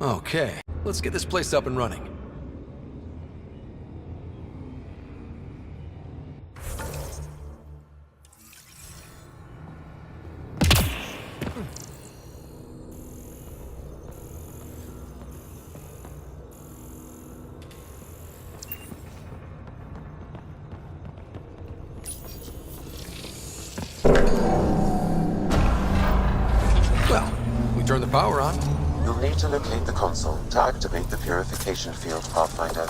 Okay, let's get this place up and running. Well, we turn the power on. You'll need to locate the console to activate the purification field, Pathfinder.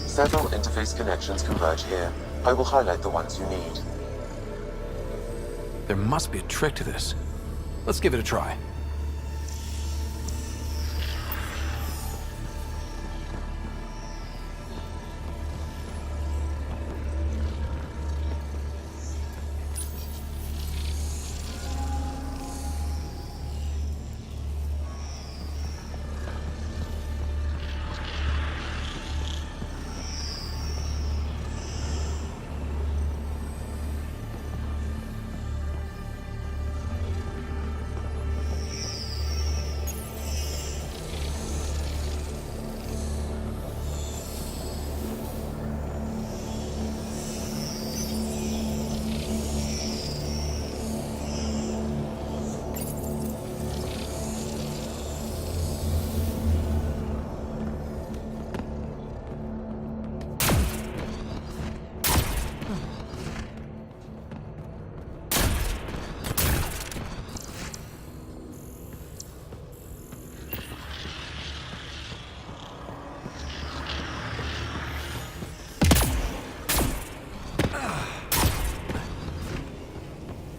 Several interface connections converge here. I will highlight the ones you need. There must be a trick to this. Let's give it a try.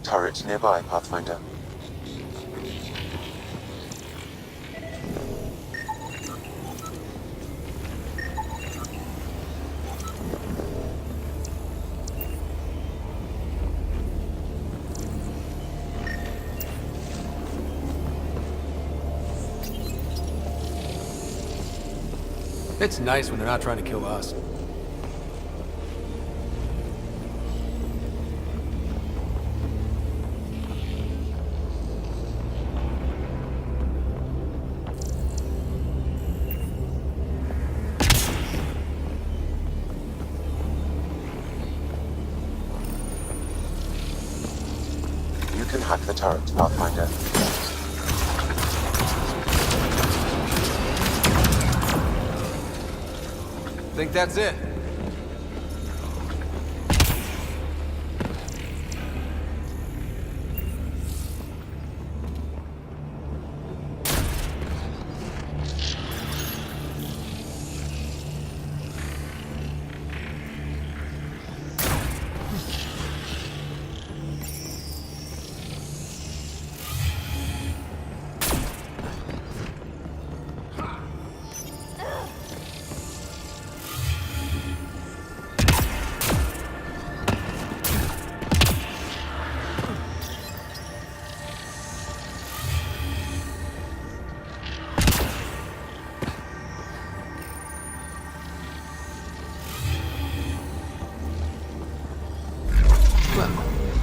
Turret nearby, Pathfinder. It's nice when they're not trying to kill us. You can hack the turret, Pathfinder. Think that's it?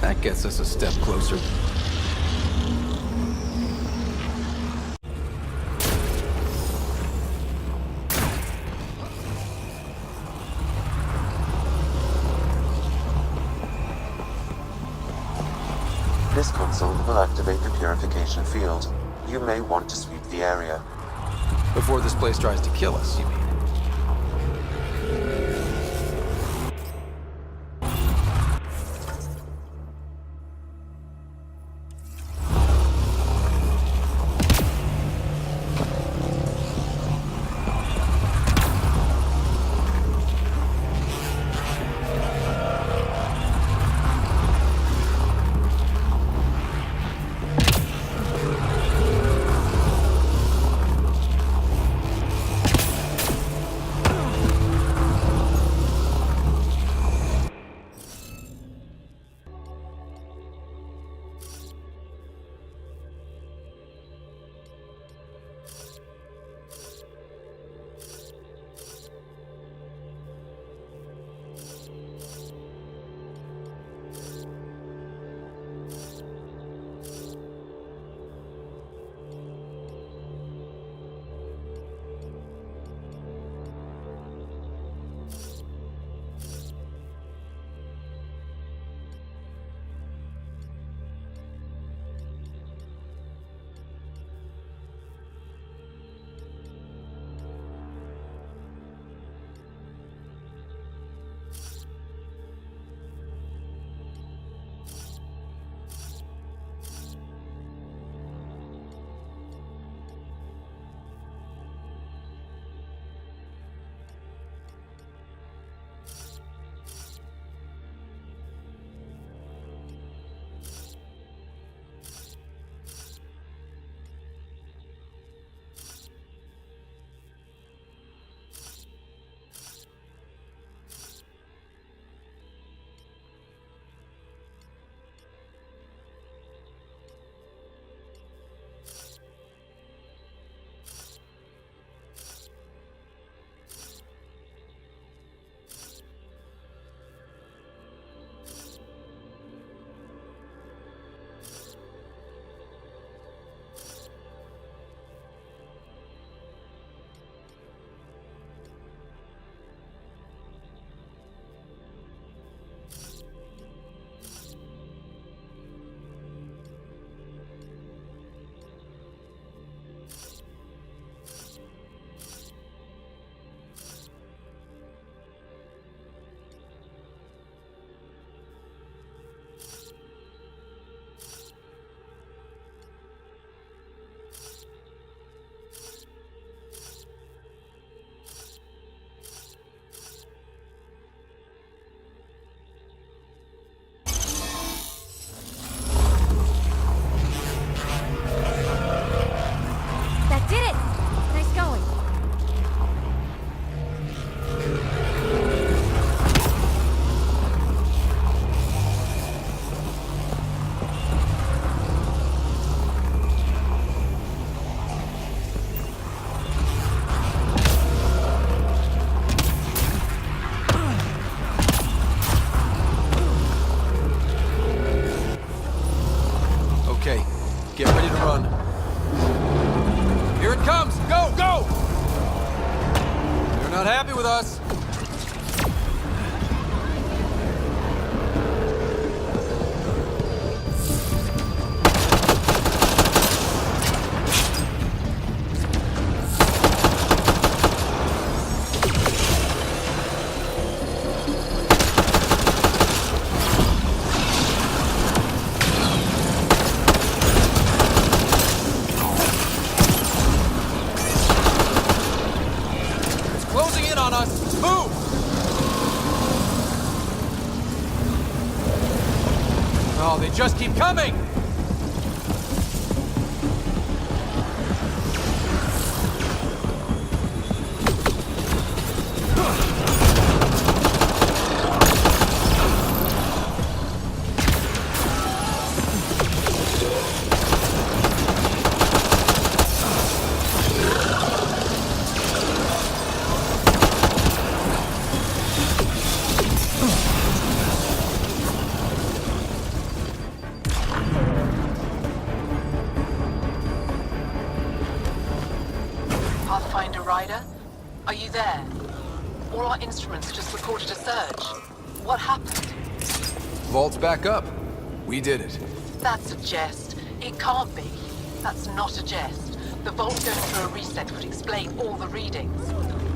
That gets us a step closer. This console will activate the purification field. You may want to sweep the area. Before this place tries to kill us, you mean? Go, go! You're not happy with us. Just keep coming! Ryder? Are you there? All our instruments just recorded a surge. What happened? Vault's back up. We did it. That's a jest. It can't be. That's not a jest. The vault going through a reset would explain all the readings.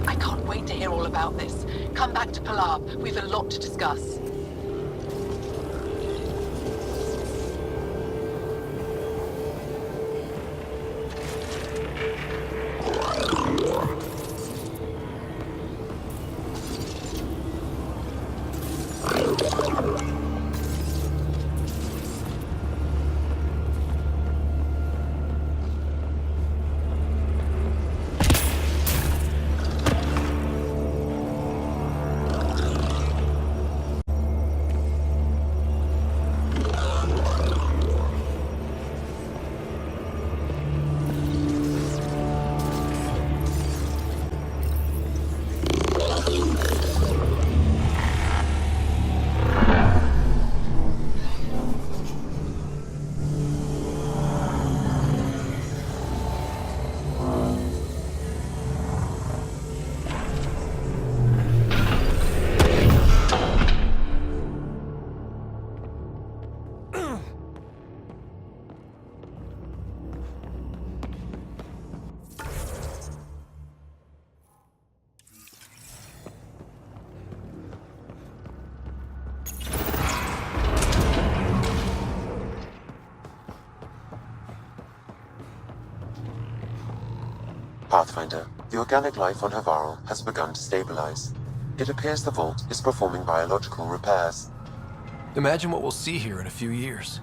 I can't wait to hear all about this. Come back to Palab. We've a lot to discuss. Pathfinder, the organic life on Havarl has begun to stabilize. It appears the vault is performing biological repairs. Imagine what we'll see here in a few years.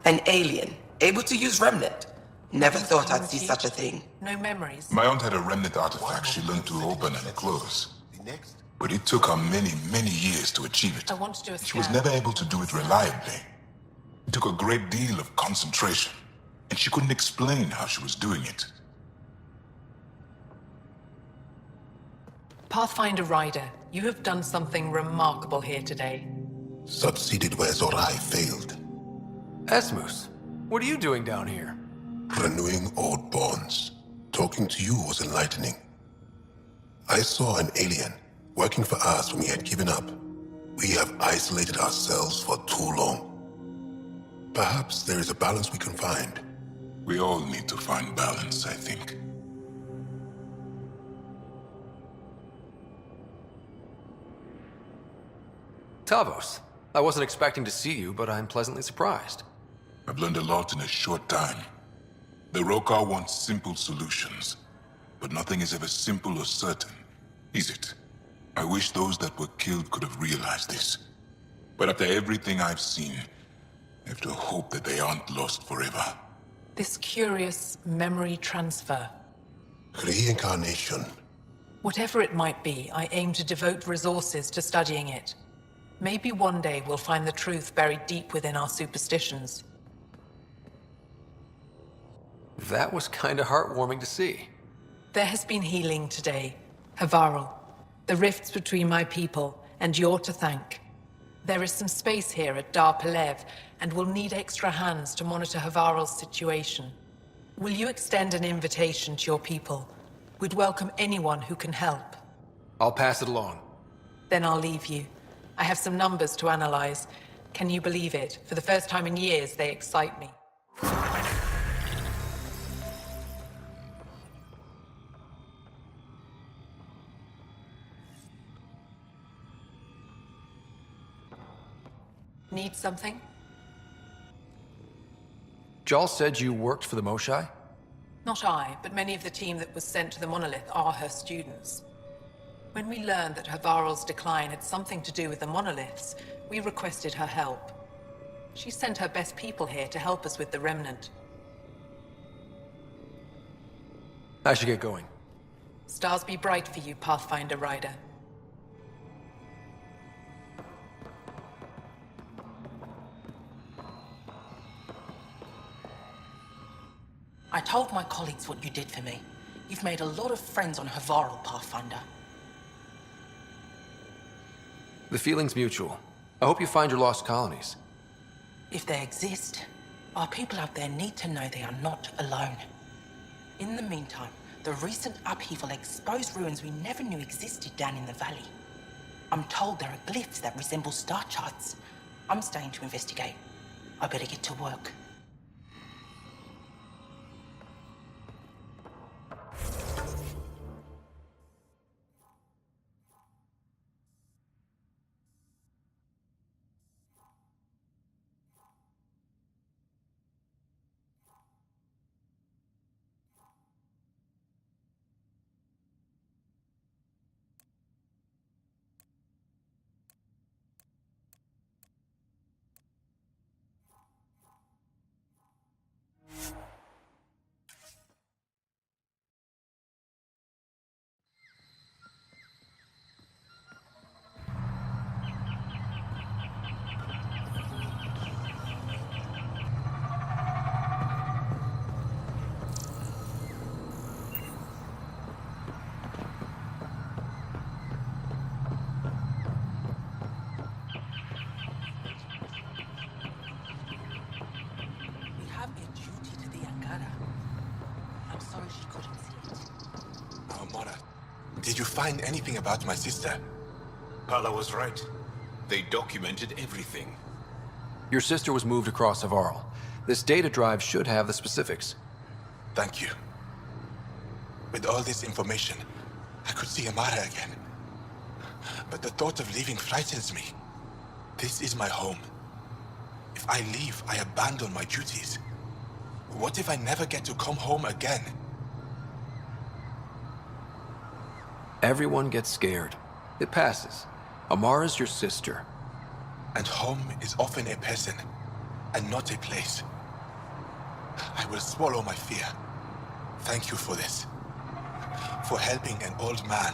An alien, able to use remnant. Never thought I'd see such a thing. No memories. My aunt had a remnant artifact she learned to open and close. But it took her many, many years to achieve it. I want to do a She was scan. never able to do it reliably. It took a great deal of concentration, and she couldn't explain how she was doing it. Pathfinder Ryder, you have done something remarkable here today. Succeeded where Zorai failed. Esmus, what are you doing down here? Renewing old bonds. Talking to you was enlightening. I saw an alien working for us when we had given up. We have isolated ourselves for too long. Perhaps there is a balance we can find. We all need to find balance, I think. Tavos, I wasn't expecting to see you, but I'm pleasantly surprised. I've learned a lot in a short time. The Rokar want simple solutions, but nothing is ever simple or certain, is it? I wish those that were killed could have realized this. But after everything I've seen, I have to hope that they aren't lost forever. This curious memory transfer. Reincarnation. Whatever it might be, I aim to devote resources to studying it. Maybe one day we'll find the truth buried deep within our superstitions. That was kinda heartwarming to see. There has been healing today. Havarl, the rifts between my people, and you're to thank. There is some space here at Dar Pelev, and we'll need extra hands to monitor Havarl's situation. Will you extend an invitation to your people? We'd welcome anyone who can help. I'll pass it along. Then I'll leave you. I have some numbers to analyze. Can you believe it? For the first time in years, they excite me. Need something? Jal said you worked for the Moshai? Not I, but many of the team that was sent to the monolith are her students. When we learned that Havarl's decline had something to do with the monoliths, we requested her help. She sent her best people here to help us with the remnant. I should get going. Stars be bright for you, Pathfinder Ryder. I told my colleagues what you did for me. You've made a lot of friends on Havarl, Pathfinder. The feeling's mutual. I hope you find your lost colonies. If they exist, our people out there need to know they are not alone. In the meantime, the recent upheaval exposed ruins we never knew existed down in the valley. I'm told there are glyphs that resemble star charts. I'm staying to investigate. I better get to work. Did you find anything about my sister? Pala was right. They documented everything. Your sister was moved across Havarl. This data drive should have the specifics. Thank you. With all this information, I could see Amara again. But the thought of leaving frightens me. This is my home. If I leave, I abandon my duties. What if I never get to come home again? Everyone gets scared. It passes. Amara's your sister. And home is often a person, and not a place. I will swallow my fear. Thank you for this. For helping an old man.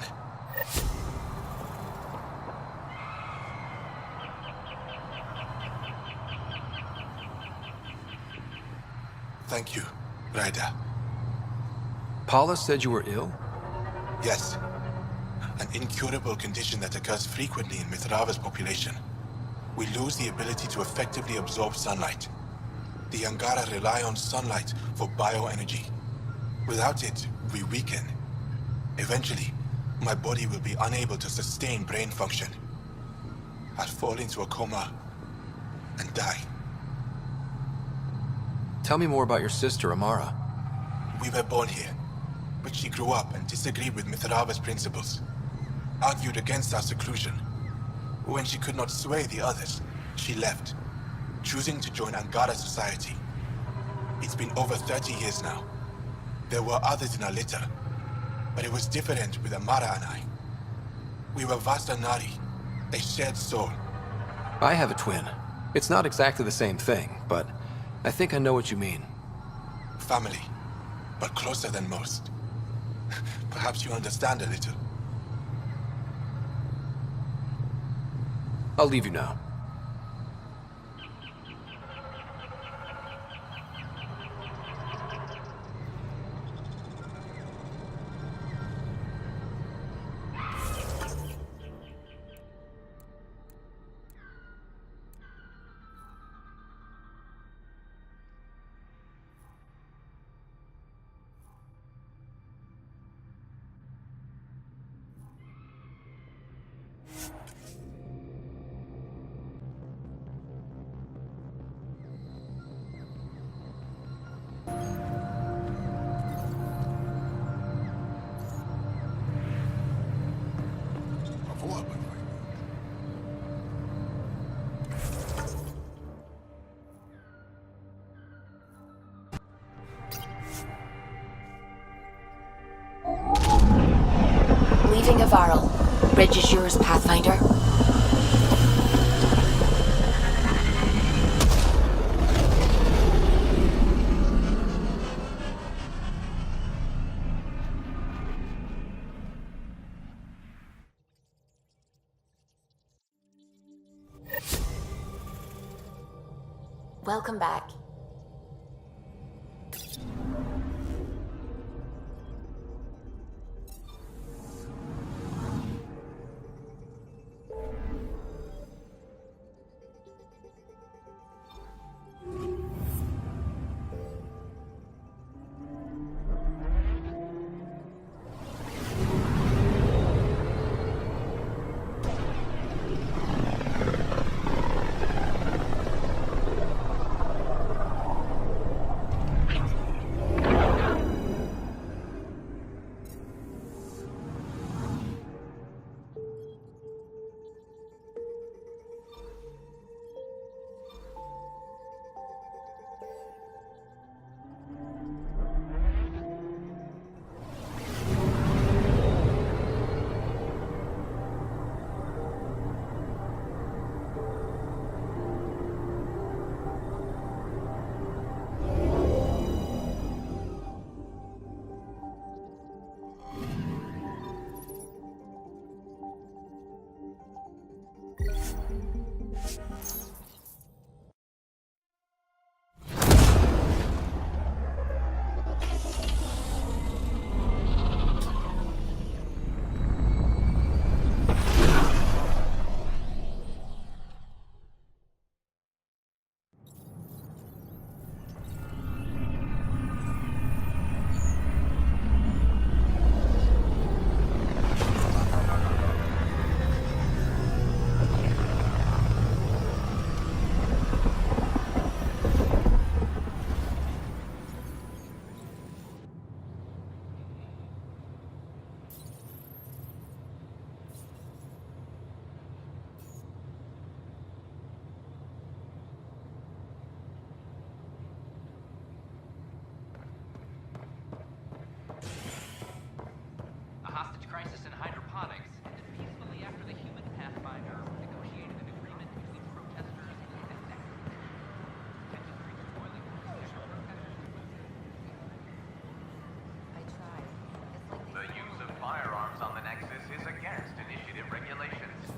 Thank you, Ryder. Paula said you were ill? Yes. An incurable condition that occurs frequently in Mithrava's population. We lose the ability to effectively absorb sunlight. The Angara rely on sunlight for bioenergy. Without it, we weaken. Eventually, my body will be unable to sustain brain function. I'll fall into a coma and die. Tell me more about your sister, Amara. We were born here, but she grew up and disagreed with Mithrava's principles. Argued against our seclusion. When she could not sway the others, she left, choosing to join Angara society. It's been over 30 years now. There were others in our litter, but it was different with Amara and I. We were Vastanari, a shared soul. I have a twin. It's not exactly the same thing, but I think I know what you mean. Family, but closer than most. Perhaps you understand a little. I'll leave you now. Leaving Avarl. Bridge is yours, Pathfinder. Welcome back.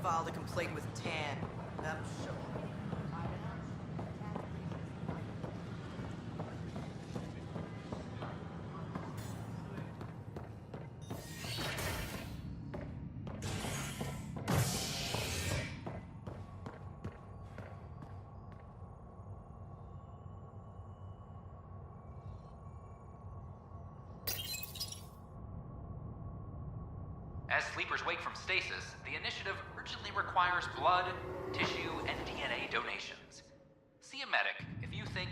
Filed a complaint with Tan. That'll show. As sleepers wake from stasis, the initiative urgently requires blood, tissue, and DNA donations. See a medic if you think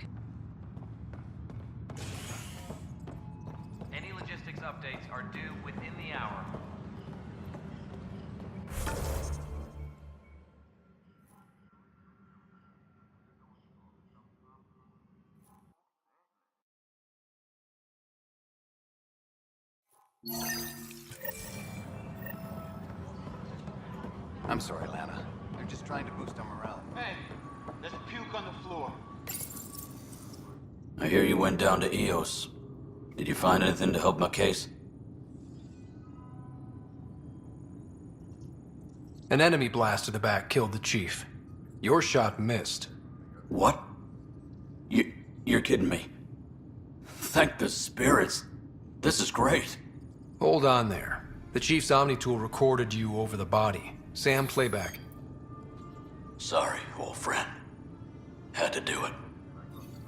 any logistics updates are due within the hour. I'm sorry, Lana. They're just trying to boost our morale. Hey, there's puke on the floor. I hear you went down to EOS. Did you find anything to help my case? An enemy blast to the back killed the chief. Your shot missed. What? You're kidding me. Thank the spirits. This is great. Hold on there. The chief's Omni tool recorded you over the body. Sam, playback. Sorry, old friend. Had to do it.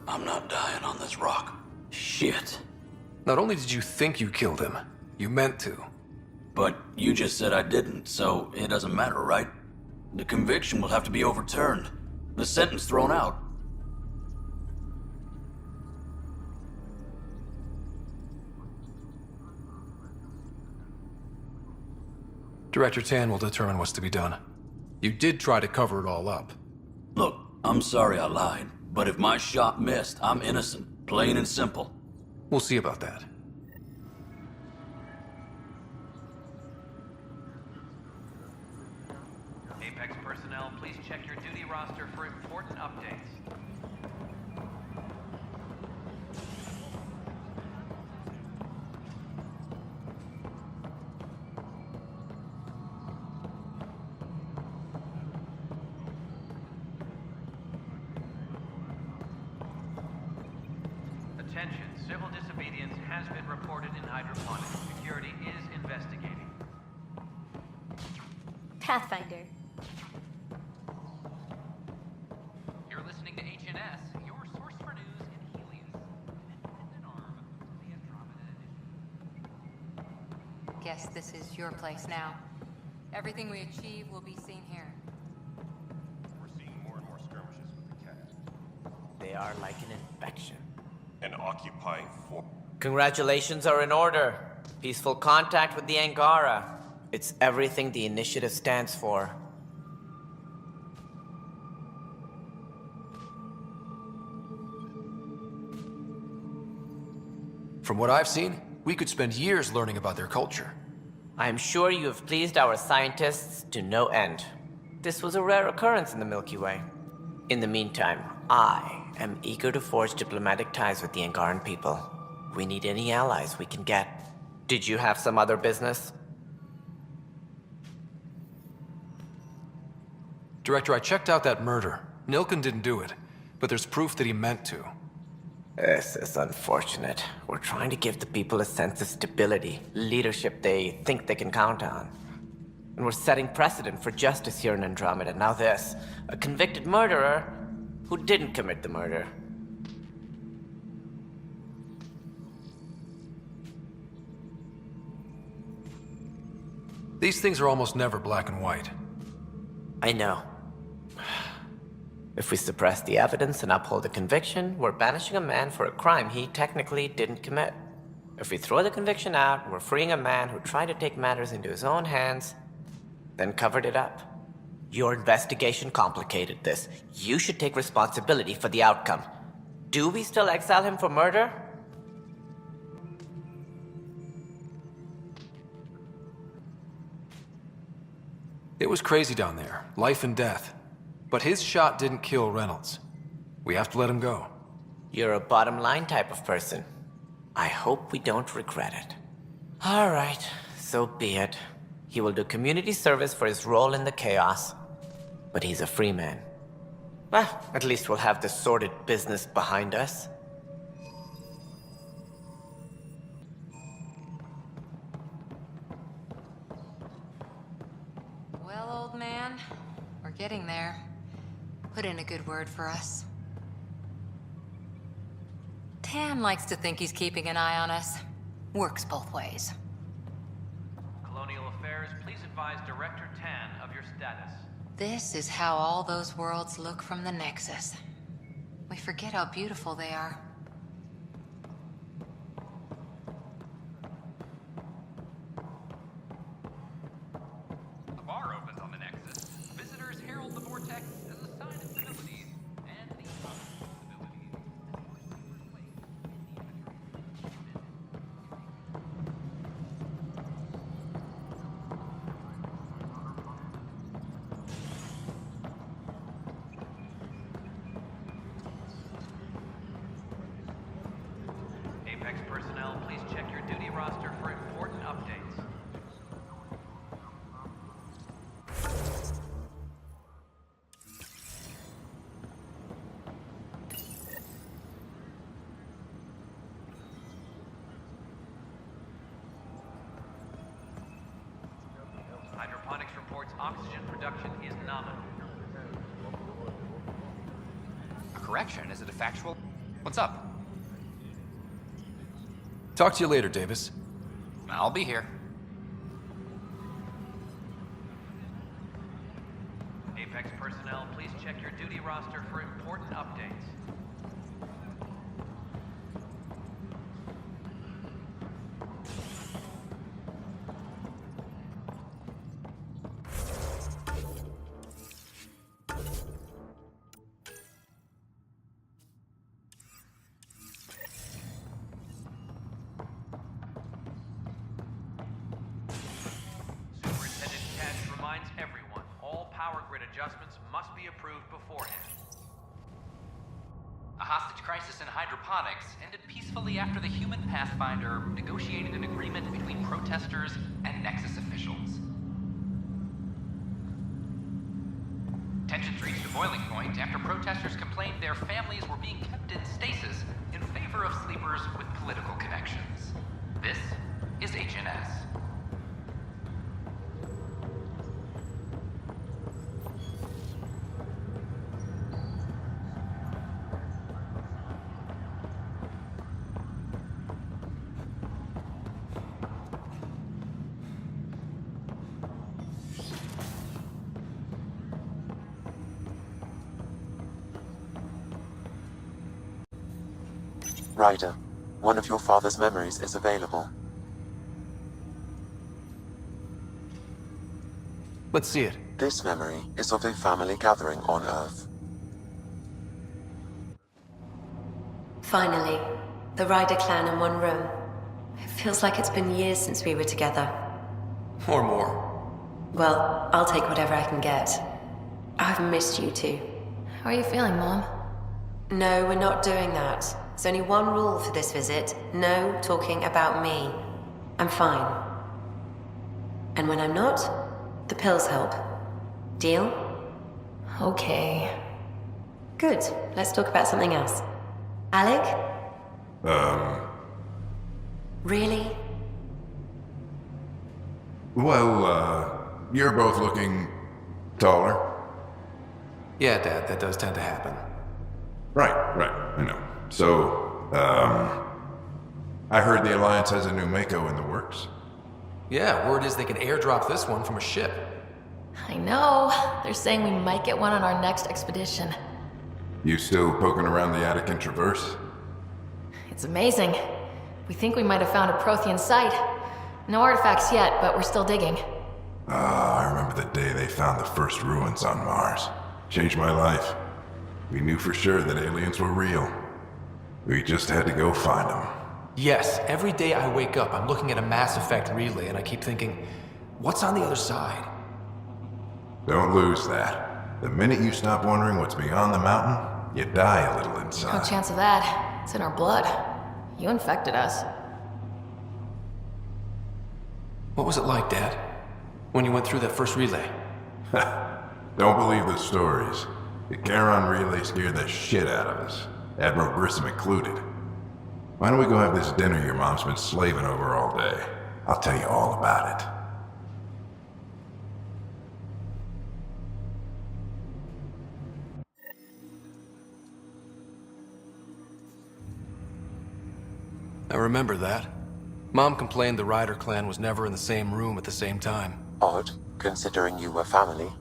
I'm not dying on this rock. Shit. Not only did you think you killed him, you meant to. But you just said I didn't, so it doesn't matter, right? The conviction will have to be overturned. The sentence thrown out. Director Tan will determine what's to be done. You did try to cover it all up. Look, I'm sorry I lied, but if my shot missed, I'm innocent. Plain and simple. We'll see about that. Apex personnel, please check your duty roster for important updates. Attention, civil disobedience has been reported in hydroponics. Security is investigating. Pathfinder. You're listening to HNS, your source for news in Helios, an independent arm of the Andromeda Initiative. Guess this is your place now. Everything we achieve will be seen here. We're seeing more and more skirmishes with the cat. They are like an infection. An occupying force. Congratulations are in order. Peaceful contact with the Angara. It's everything the initiative stands for. From what I've seen, we could spend years learning about their culture. I am sure you have pleased our scientists to no end. This was a rare occurrence in the Milky Way. In the meantime, I am eager to forge diplomatic ties with the Angaran people. We need any allies we can get. Did you have some other business? Director, I checked out that murder. Nilken didn't do it, but there's proof that he meant to. This is unfortunate. We're trying to give the people a sense of stability, leadership they think they can count on. And we're setting precedent for justice here in Andromeda. Now this, a convicted murderer who didn't commit the murder. These things are almost never black and white. I know. If we suppress the evidence and uphold the conviction, we're banishing a man for a crime he technically didn't commit. If we throw the conviction out, we're freeing a man who tried to take matters into his own hands, then covered it up. Your investigation complicated this. You should take responsibility for the outcome. Do we still exile him for murder? It was crazy down there, life and death. But his shot didn't kill Reynolds. We have to let him go. You're a bottom line type of person. I hope we don't regret it. All right, so be it. He will do community service for his role in the chaos. But he's a free man. Well, at least we'll have the sordid business behind us. Well, old man, we're getting there. Put in a good word for us. Tan likes to think he's keeping an eye on us. Works both ways. Colonial Affairs, please advise Director Tan of your status. This is how all those worlds look from the Nexus. We forget how beautiful they are. A bar opens on the Nexus. Visitors herald the vortex as a sign of civility and the possibility. Apex personnel, please check your duty roster for important updates. Hydroponics reports oxygen production is nominal. A correction? Is it a factual? What's up? Talk to you later, Davis. I'll be here. Vortex personnel, please check your duty roster for important updates. Adjustments must be approved beforehand. A hostage crisis in hydroponics ended peacefully after the human Pathfinder negotiated an agreement between protesters and Nexus officials. Tensions reached a boiling point after protesters complained their families were being kept in stasis in favor of sleepers with political connections. This is HNS. Ryder, one of your father's memories is available. Let's see it. This memory is of a family gathering on Earth. Finally, the Ryder clan in one room. It feels like it's been years since we were together. Or more. Well, I'll take whatever I can get. I've missed you too. How are you feeling, Mom? No, we're not doing that. There's only one rule for this visit. No talking about me. I'm fine. And when I'm not, the pills help. Deal? Okay. Good. Let's talk about something else. Alec? Really? Well, you're both looking taller. Yeah, Dad, that does tend to happen. Right, I know. So, I heard the Alliance has a new Mako in the works. Yeah, word is they can airdrop this one from a ship. I know. They're saying we might get one on our next expedition. You still poking around the Attican Traverse? It's amazing. We think we might have found a Prothean site. No artifacts yet, but we're still digging. I remember the day they found the first ruins on Mars. Changed my life. We knew for sure that aliens were real. We just had to go find them. Yes, every day I wake up, I'm looking at a Mass Effect relay and I keep thinking, what's on the other side? Don't lose that. The minute you stop wondering what's beyond the mountain, you die a little inside. No chance of that. It's in our blood. You infected us. What was it like, Dad? When you went through that first relay? Don't believe the stories. The Charon relay scared the shit out of us. Admiral Grissom included. Why don't we go have this dinner your mom's been slaving over all day? I'll tell you all about it. I remember that. Mom complained the Ryder clan was never in the same room at the same time. Odd, considering you were family.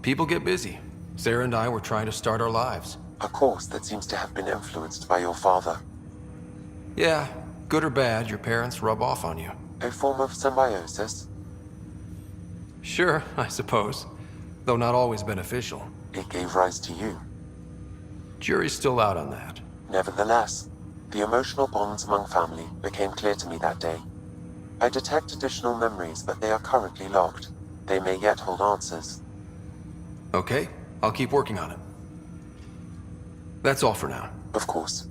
People get busy. Sarah and I were trying to start our lives. A course that seems to have been influenced by your father. Yeah, good or bad, your parents rub off on you. A form of symbiosis? Sure, I suppose. Though not always beneficial. It gave rise to you. Jury's still out on that. Nevertheless, the emotional bonds among family became clear to me that day. I detect additional memories, but they are currently locked. They may yet hold answers. Okay, I'll keep working on it. That's all for now. Of course.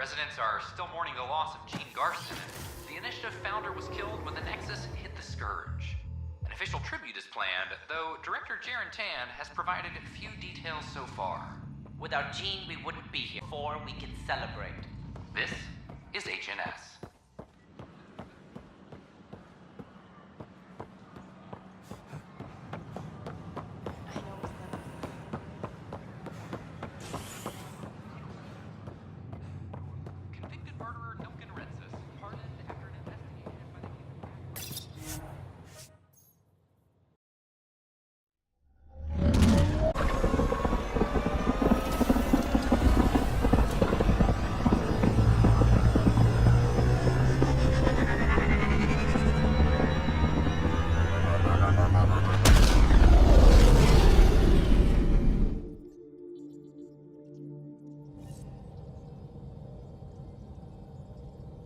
Residents are still mourning the loss of Gene Garson. The initiative founder was killed when the Nexus hit the Scourge. An official tribute is planned, though Director Jaren Tan has provided few details so far. Without Gene, we wouldn't be here. Before we can celebrate. This is HNS.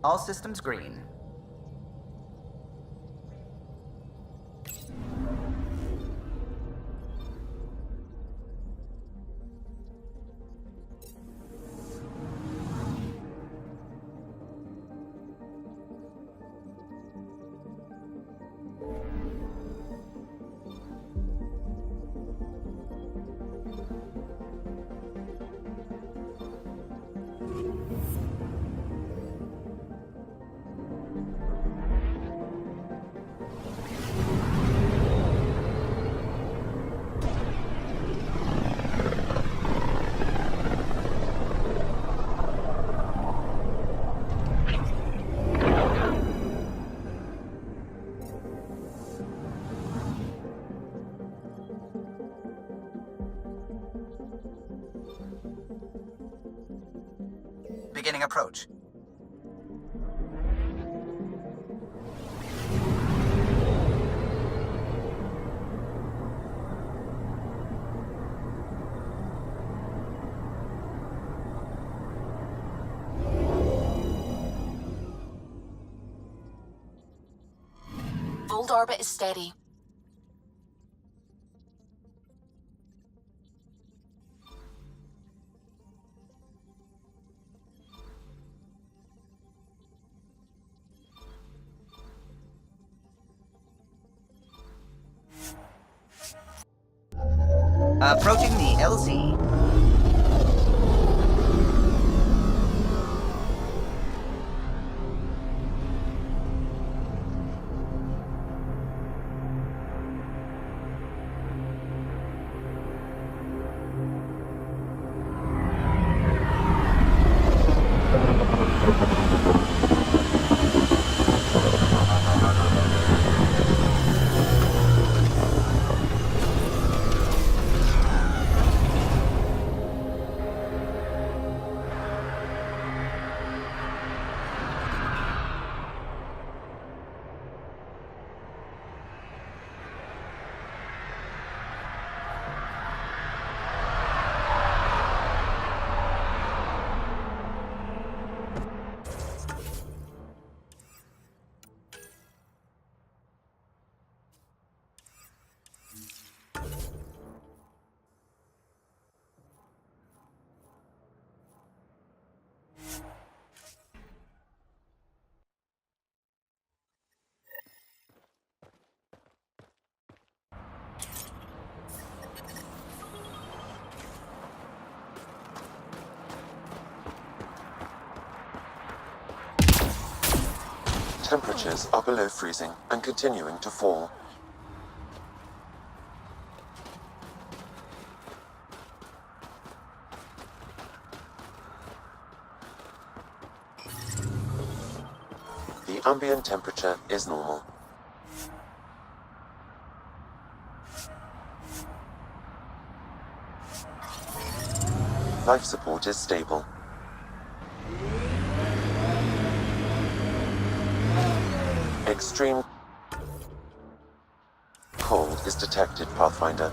All systems green. Beginning approach. Old orbit is steady. Approaching the LZ. Temperatures are below freezing and continuing to fall. The ambient temperature is normal. Life support is stable. Extreme cold is detected, Pathfinder.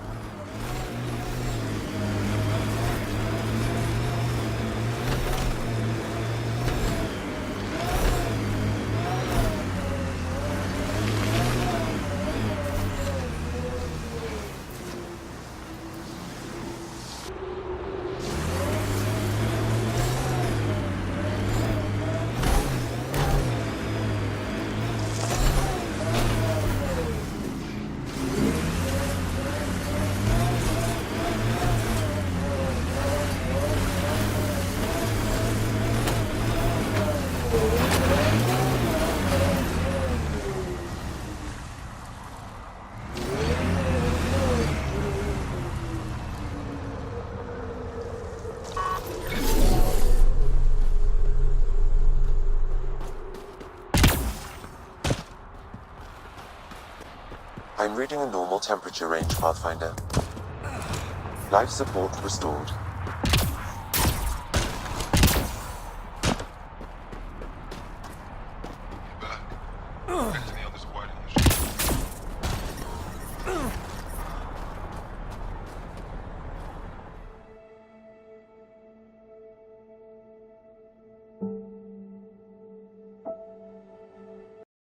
I'm reading a normal temperature range, Pathfinder. Life support restored. Back.